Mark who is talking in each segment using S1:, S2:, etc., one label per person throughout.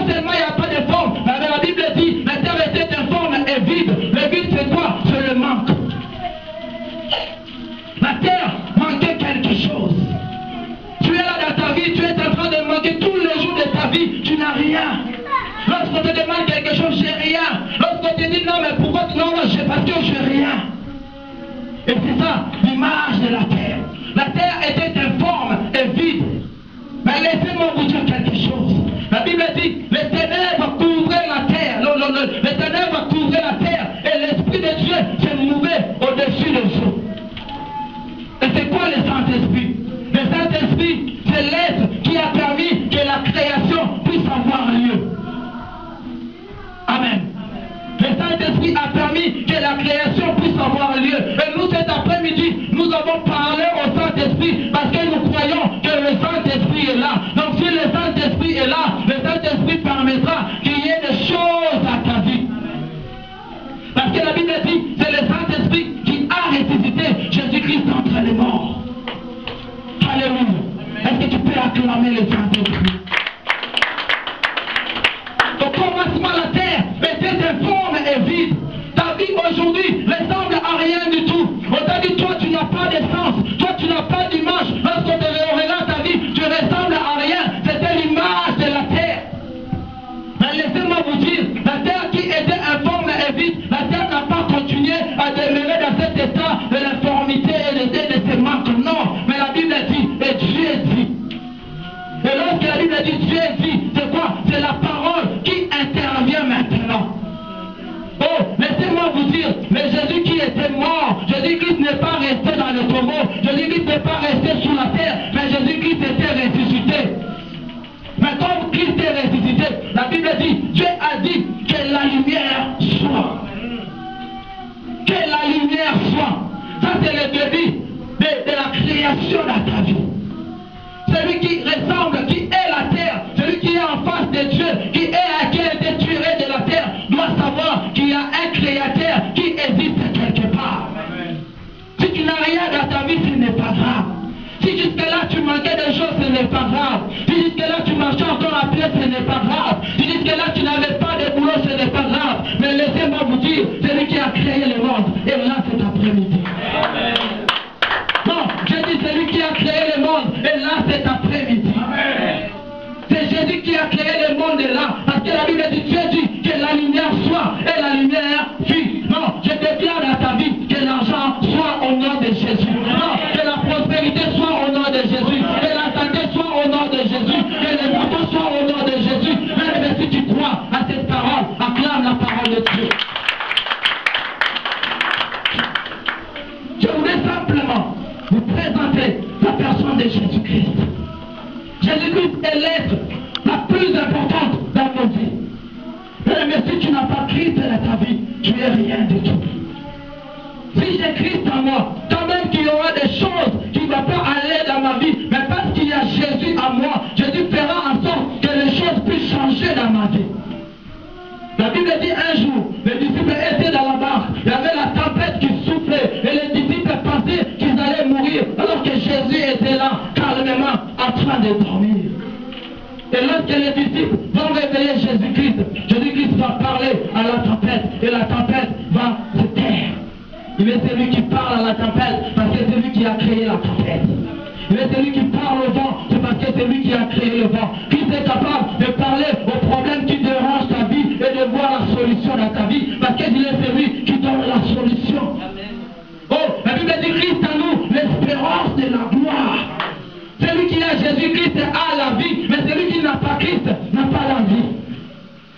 S1: seulement il n'y a pas de forme, mais la Bible dit, la terre était informe et vide. Le vide c'est quoi? C'est le manque. La terre manquait quelque chose. Tu es là dans ta vie, tu es en train de manquer tous les jours de ta vie, tu n'as rien. Lorsqu'on te demande quelque chose, j'ai rien. Lorsqu'on te dit non, mais pourquoi? Non, j'ai parce que j'ai rien. Et c'est ça, l'image de la terre. La terre était informe et vide. Mais laissez-moi vous dire quelque chose. La Bible dit, les ténèbres couvraient la terre. Les ténèbres couvraient la terre. Et l'Esprit de Dieu s'est mouvé au-dessus des eaux. Et c'est quoi le Saint-Esprit? Le Saint-Esprit, c'est l'être qui a permis que la création puisse avoir lieu. Amen. Le Saint-Esprit a permis que la création puisse avoir lieu. Et nous, cet après-midi, nous avons parlé au Saint-Esprit parce que nous croyons que le Saint-Esprit est là. Donc si le Saint-Esprit est là, le Saint-Esprit permettra qu'il y ait des choses à ta vie. Parce que la Bible dit, c'est le Saint-Esprit qui a ressuscité Jésus-Christ entre les morts. Alléluia. Est-ce que tu peux acclamer le Saint-Esprit? Au commencement, la terre était informe et vide. Ta vie aujourd'hui ne ressemble à rien du tout. On t'a dit, toi tu n'as pas d'essence, toi tu n'as pas d'image. Lorsqu'on te regarde ta vie, tu ne ressembles à rien. C'était l'image de la terre. Mais laissez-moi vous dire, la terre qui était informe et vide, la terre n'a pas continué à demeurer dans cet état de l'informité et de ses manques. Non, mais la Bible dit, et Dieu dit. Et lorsque la Bible dit Dieu dit, c'est quoi? C'est la parole qui intervient maintenant. Oh, laissez-moi vous dire, mais Jésus qui était mort, Jésus-Christ n'est pas resté dans le tombeau, Jésus-Christ n'est pas resté sur la terre, mais Jésus-Christ était ressuscité. Mais comme Christ est ressuscité, la Bible dit, Dieu a dit que la lumière soit. Que la lumière soit. Ça c'est le début de la création de ta vie. Celui qui ressemble, qui est la terre, celui qui est en face de Dieu, qui a été tiré de la terre, doit savoir qu'il y a un créateur qui existe quelque part. Si tu n'as rien dans ta vie, ce n'est pas grave. Si jusque-là tu manquais de choses, ce n'est pas grave. Si jusque-là tu marchais encore à pied, ce n'est pas grave. Si jusque-là tu n'avais pas de boulot, ce n'est pas grave. Mais laissez-moi vous dire, celui qui a créé le monde est là cet après-midi. Non, je dis celui qui a créé le monde est là cet après-midi. C'est Jésus qui a créé le monde est là. Parce que la Bible dit, Dieu dit que la lumière soit et la lumière fut. Non, je déclare dans ta vie que l'argent soit au nom de Jésus. Non, que la prospérité soit au nom de Jésus. Que la santé soit au nom de Jésus. Que les enfants soient au nom de Jésus. Même si tu crois à cette parole, acclame la parole de Dieu. Je voulais simplement vous présenter la personne de Jésus-Christ. Jésus-Christ est l'être la plus importante dans nos vies. Mais si tu n'as pas Christ dans ta vie, tu n'es rien du tout. Si j'ai Christ en moi, quand même qu'il y aura des choses qui ne vont pas aller dans ma vie, mais parce qu'il y a Jésus en moi, Jésus fera en sorte que les choses puissent changer dans ma vie. La Bible dit un jour, les disciples étaient dans la barque, il y avait la tempête qui soufflait, et les disciples pensaient qu'ils allaient mourir, alors que Jésus était là, calmement, en train de dormir. Et lorsque les disciples vont réveiller Jésus-Christ, Jésus-Christ va parler à la tempête, et la tempête va se taire. Il est celui qui parle à la tempête, parce que c'est lui qui a créé la tempête. Il est celui qui parle au vent, c'est parce que c'est lui qui a créé le vent. Christ est capable de parler aux problèmes qui dérangent ta vie et de voir la solution dans ta vie, parce qu'il est celui qui donne la solution. Oh, la Bible dit Christ en nous, l'espérance de la gloire. Celui qui a Jésus-Christ a la vie, mais celui qui n'a pas Christ n'a pas la vie.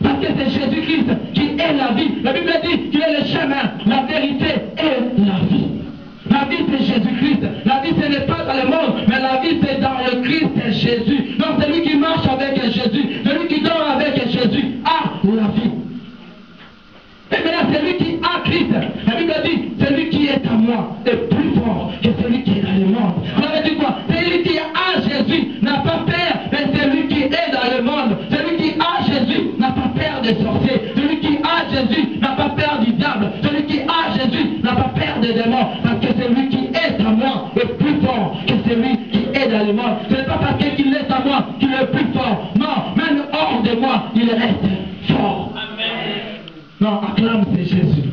S1: Parce que c'est Jésus-Christ qui est la vie. La Bible dit qu'il est le chemin, la vérité et la vie. La vie c'est Jésus-Christ. La vie ce n'est pas dans le monde, mais la vie c'est dans le Christ et Jésus. Donc celui qui marche avec Jésus, celui qui dort avec Jésus a la vie. Et maintenant celui qui a Christ, la Bible dit, celui qui est en moi est plus fort que celui qui est dans le monde. Ça veut dire quoi? Celui qui a Jésus n'a pas peur, mais celui qui est dans le monde, celui qui a Jésus n'a pas peur des sorciers, celui qui a Jésus n'a pas peur du diable, celui qui a Jésus n'a pas peur des démons, parce que celui qui est en moi est plus fort que celui qui est dans le monde. Ce n'est pas parce qu'il est en moi qu'il est plus fort. Non, même hors de moi, il reste fort.
S2: Amen.
S1: Non, acclame, c'est Jésus.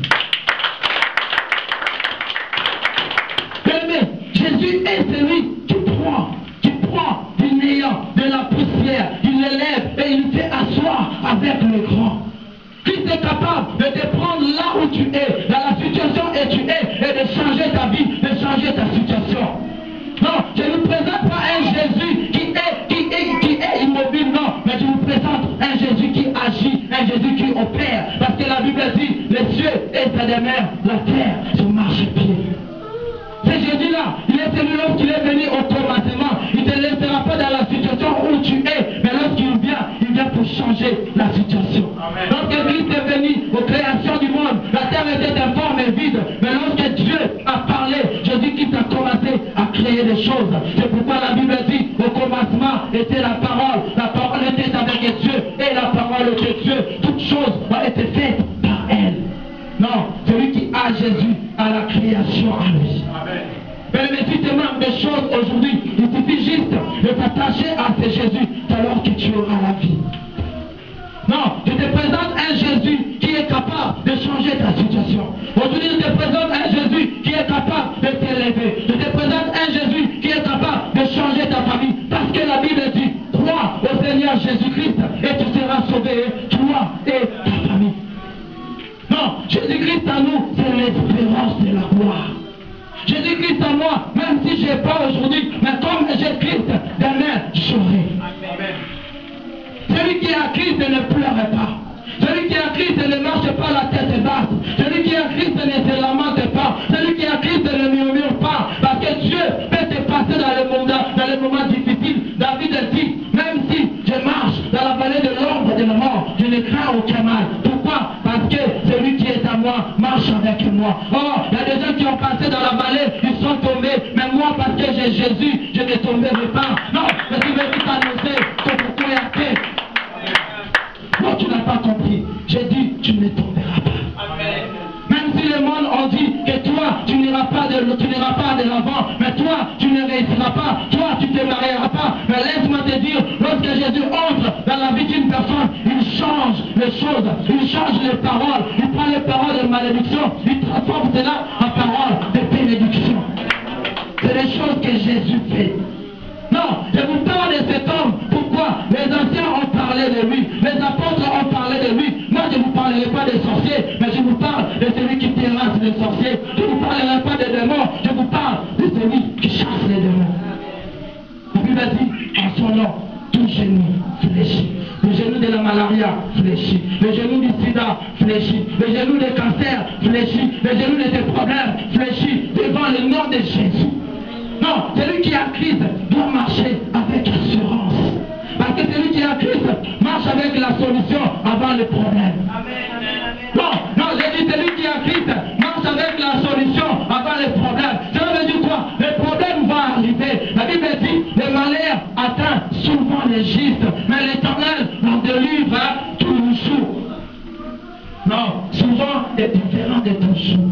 S1: Bien-aimé, Jésus est celui qui prend du néant, de la poussière, il l'élève et il fait asseoir avec le grand. Christ est capable de te prendre là où tu es, dans la situation où tu es, et de changer ta vie, de changer ta situation. Non, je ne vous présente pas un Jésus qui est immobile, non, mais je vous présente un Jésus qui agit, un Jésus qui opère. Parce que la Bible dit, les cieux et sa demeure, la terre se marche-pied. Ce Jésus-là, il est celui lorsqu'il est venu au commencement. Il ne te laissera pas dans la situation où tu es, mais lorsqu'il vient pour changer la situation. Amen. Lorsque Christ est venu aux créations du monde, la terre était informe et vide. Mais lorsque Dieu a parlé, Jésus-Christ a commencé à créer des choses. C'est pourquoi la Bible dit, au commencement était la parole était avec Dieu, et la parole était Dieu. Toutes choses ont été faites par elle. Non, celui qui a Jésus a la création à lui. Mais si tu manques des choses aujourd'hui, il suffit juste de t'attacher à ce Jésus, alors que tu auras la vie. Non, je te présente un Jésus qui est capable de changer ta situation. Aujourd'hui, je te présente un Jésus qui est capable de t'élever. Je te présente un Jésus qui est capable de changer ta famille. Parce que la Bible dit, crois au Seigneur Jésus-Christ et tu seras sauvé, toi et ta famille. Non, Jésus-Christ à nous, c'est l'espérance de la gloire. Jésus-Christ à moi, même si je n'ai pas aujourd'hui, mais comme j'ai Christ, demain, j'aurai. Celui qui a Christ ne pleure pas. Celui qui a Christ ne marche pas la tête basse. Celui qui a Christ ne se lamente pas. Celui qui a Christ ne murmure pas. Parce que Dieu peut te passer dans les moments difficiles. David dit, même si je marche dans la vallée de l'ombre de la mort, je ne crains aucun mal. Pourquoi? Parce que celui qui est à moi marche avec moi. Oh, il y a des gens qui ont passé dans la vallée, ils sont tombés. Mais moi, parce que j'ai Jésus, je ne tomberai pas. Non, mais tu veux t'annoncer que pourquoi il y a paix. Non, tu n'as pas compris. J'ai dit, tu ne tomberas pas. Amen. Même si le monde ont dit que toi, tu n'iras pas de l'avant, mais toi, tu ne réussiras pas, toi, tu ne te marieras pas. Mais laisse-moi te dire, lorsque Jésus entre dans la vie d'une personne, il change les choses, il change les paroles, il prend les paroles de malédiction, il transforme cela en paroles de bénédiction. C'est les choses que Jésus fait. Non, je vous parle de cet homme. Pourquoi? Les anciens ont parlé de lui, les apôtres ont parlé de lui. Moi, je ne vous parlerai pas des sorciers, mais je vous parle de celui qui terrasse les sorciers. Je ne vous parlerai pas des démons, je vous parle de celui qui chasse les démons. La Bible dit, en son nom, tout genou fléchit. Le genou de la malaria fléchit. Le genou du sida fléchit. Le genou des cancers fléchit. Le genou de tes problèmes fléchit devant le nom de Jésus. Non, celui qui a Christ doit marcher avec assurance. Parce que celui qui a Christ marche avec la solution avant le problème. Non, j'ai dit celui qui a Christ marche avec la solution avant le problème. Ça veut dire quoi? Le problème va arriver. La Bible dit, le malheur atteint souvent les justes, mais l'Éternel en délivre toujours. Non, souvent est différent de toujours.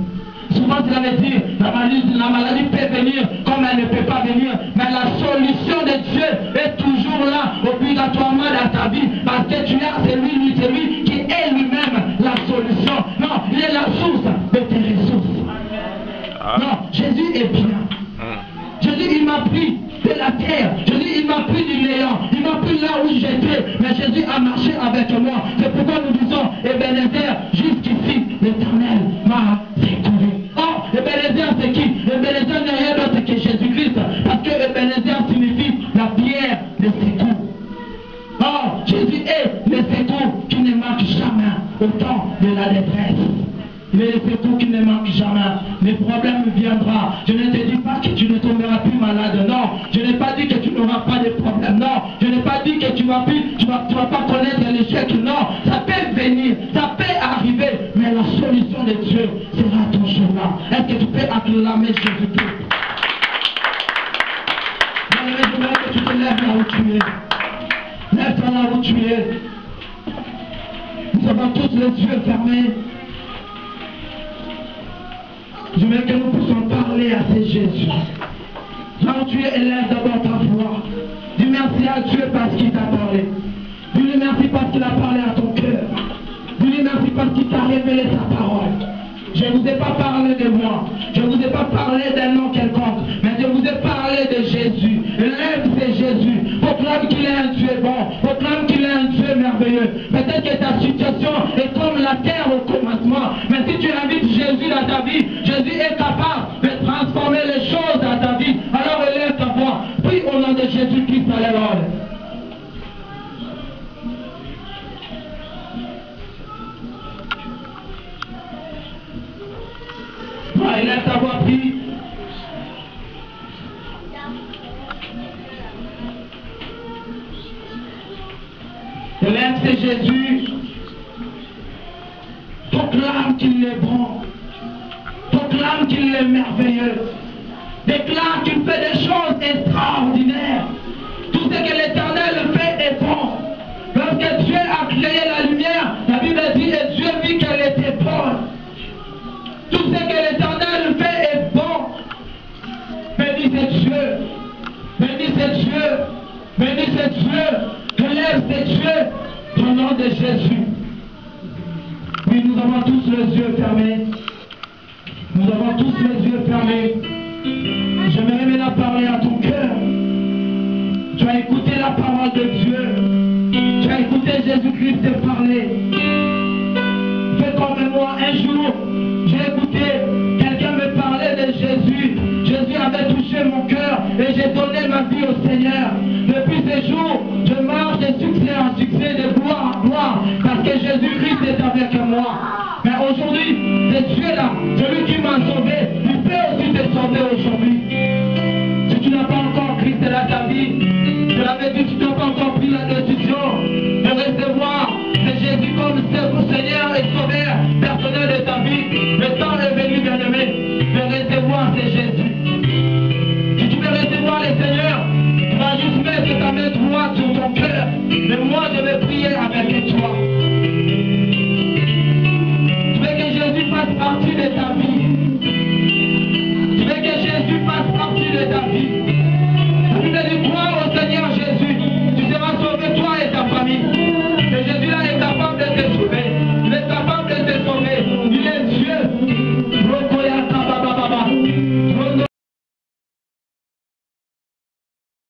S1: Souvent, cela veut dire la maladie peut venir comme elle ne peut pas venir. Mais la solution de Dieu est toujours là, obligatoirement dans ta vie. Parce que tu as celui qui est lui-même la solution. Non, il est la source de tes ressources. Non, Jésus est bien. Jésus, il m'a pris de la terre. Jésus, il m'a pris du néant. Il m'a pris là où j'étais. Mais Jésus a marché avec moi. C'est pourquoi nous disons, Ebenezer, jusqu'ici, l'Éternel m'a secouru. Oh, Ebenezer, c'est qui? Ebenezer n'est rien d'autre que Jésus-Christ. Parce que Ebenezer signifie la pierre de secours. Oh, Jésus est le secours qui ne manque jamais au temps de la détresse. Il est le secours qui ne manque jamais. Les problèmes viendront. Je ne te dis pas que tu ne tomberas plus malade. Non. Je n'ai pas dit que tu n'auras pas de problème. Non. Je n'ai pas dit que tu vas pas connaître l'échec. Non. Ça peut venir. Ça peut arriver. Mais la solution de Dieu sera toujours là. Est-ce que tu peux acclamer Jésus-Christ? Je voudrais que tu te lèves là où tu es. Lève-toi là où tu es. Nous avons tous les yeux fermés. Je veux que nous puissions parler à ce Jésus. Là où tu es, élève d'abord ta voix. Dis merci à Dieu parce qu'il t'a parlé. Dis merci parce qu'il a parlé à ton cœur. Dis-lui merci parce qu'il t'a révélé sa parole. Je ne vous ai pas parlé de moi. Je ne vous ai pas parlé d'un nom quelconque. Mais je vous ai parlé de Jésus. L'un c'est Jésus. Proclame qu'il est un Dieu bon. Proclame qu'il est un Dieu merveilleux. Peut-être que ta situation est comme la terre au commencement. Mais si tu invites Jésus dans ta vie, Jésus est capable de transformer les choses dans ta vie. Alors élève ta voix. Prie au nom de Jésus-Christ. Alléluia. Élève ta voix, prie. Élève, c'est Jésus. Proclame qu'il est bon. Proclame qu'il est merveilleux. Déclare qu'il fait des choses extraordinaires. Tout ce que l'Éternel fait est bon. Lorsque Dieu a créé la lumière, la Bible dit et Dieu vit qu'elle était bonne. Tout ce que l'Éternel fait est bon. Bénis Dieu. Bénis Dieu. Bénis Dieu. Relève Dieu au nom de Jésus. Oui, nous avons tous les yeux fermés. Nous avons tous les yeux fermés. J'aimerais maintenant parler à ton cœur. Tu as écouté la parole de Dieu. Tu as écouté Jésus-Christ te parler. Fais comme moi un jour. J'ai écouté quelqu'un me parler de Jésus. Jésus avait touché mon cœur et j'ai donné ma vie au Seigneur. Depuis ce jour, je marche de succès en succès, de gloire en gloire, parce que Jésus-Christ est avec moi. Mais aujourd'hui, c'est Dieu-là, celui qui m'a sauvé, il peut aussi te sauver aujourd'hui. Si tu n'as pas encore Christ dans ta vie, je l'avais dit, tu n'as pas encore pris la décision de recevoir Jésus comme Seigneur et Sauveur personnel de ta vie. Le temps est venu, bien-aimé, de recevoir ce Jésus. Si tu veux recevoir le Seigneur, tu vas juste mettre ta main droite sur ton cœur. Mais moi, je vais prier avec toi. Tu veux que Jésus fasse partie de ta vie. Tu veux que Jésus fasse partie de ta vie.